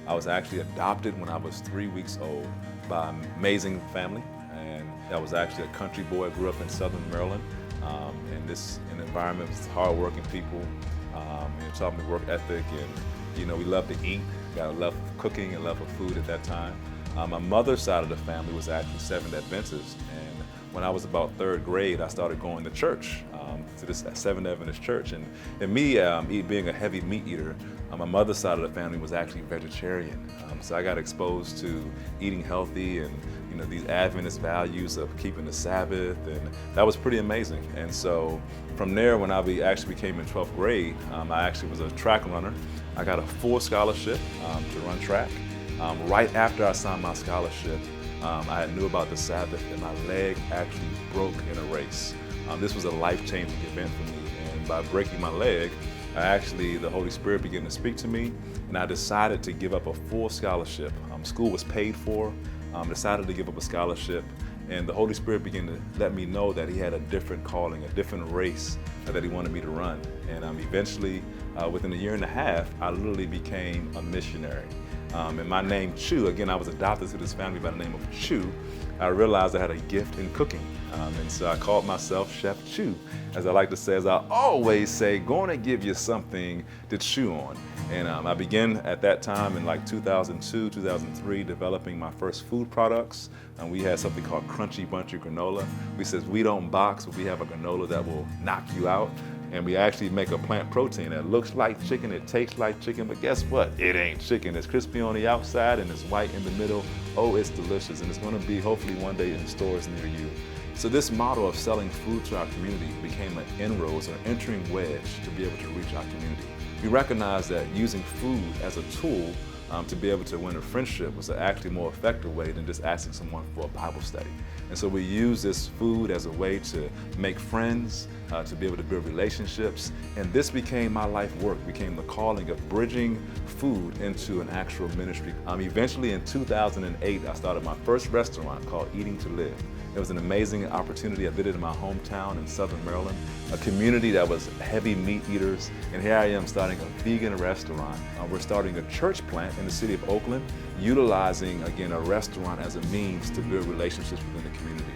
I was actually adopted when I was 3 weeks old by an amazing family, and I was actually a country boy. I grew up in Southern Maryland, in an environment with hardworking people. It taught me work ethic, and we love to eat. Got a love for cooking and love for food at that time. My mother's side of the family was actually Seventh-day Adventist, and when I was about third grade, I started going to church, to this Seventh-day Adventist Church. And me being a heavy meat eater, my mother's side of the family was actually vegetarian. So I got exposed to eating healthy and these Adventist values of keeping the Sabbath, and that was pretty amazing. And so from there, when I actually became in 12th grade, I actually was a track runner. I got a full scholarship to run track. Right after I signed my scholarship, I knew about the Sabbath, and my leg actually broke in a race. This was a life-changing event for me, and by breaking my leg, the Holy Spirit began to speak to me, and I decided to give up a full scholarship. School was paid for, decided to give up a scholarship, and the Holy Spirit began to let me know that He had a different calling, a different race that He wanted me to run. And eventually, within a year and a half, I literally became a missionary. And my name, Chu, again, I was adopted to this family by the name of Chu. I realized I had a gift in cooking. And so I called myself Chef Chu. As I like to say, as I always say, going to give you something to chew on. And I began at that time in like 2002, 2003, developing my first food products. And we had something called Crunchy Bunchy Granola. We said we don't box, but we have a granola that will knock you out. And we actually make a plant protein that looks like chicken, it tastes like chicken, but guess what? It ain't chicken. It's crispy on the outside and it's white in the middle. Oh, it's delicious, and it's gonna be hopefully one day in stores near you. So this model of selling food to our community became an inroads or entering wedge to be able to reach our community. We recognized that using food as a tool to be able to win a friendship was an actually more effective way than just asking someone for a Bible study. And so we use this food as a way to make friends, to be able to build relationships. And this became my life work, became the calling of bridging food into an actual ministry. Eventually in 2008, I started my first restaurant called Eating to Live. It was an amazing opportunity. I did it in my hometown in Southern Maryland, a community that was heavy meat eaters. And here I am starting a vegan restaurant. We're starting a church plant in the city of Oakland, utilizing, again, a restaurant as a means to build relationships within the community.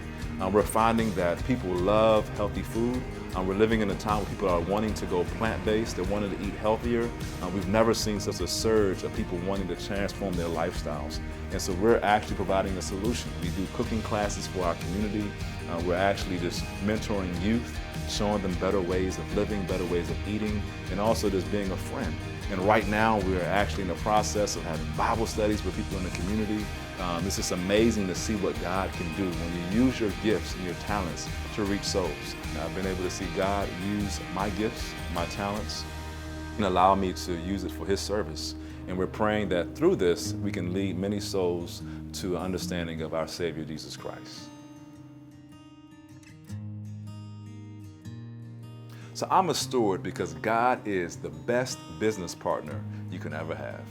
We're finding that people love healthy food. We're living in a time where people are wanting to go plant-based, they're wanting to eat healthier. We've never seen such a surge of people wanting to transform their lifestyles. And so we're actually providing a solution. We do cooking classes for our community. We're actually just mentoring youth, showing them better ways of living, better ways of eating, and also just being a friend. And right now, we're actually in the process of having Bible studies with people in the community. It's just amazing to see what God can do when you use your gifts and your talents to reach souls. And I've been able to see God use my gifts, my talents, and allow me to use it for His service. And we're praying that through this, we can lead many souls to an understanding of our Savior, Jesus Christ. So I'm a steward because God is the best business partner you can ever have.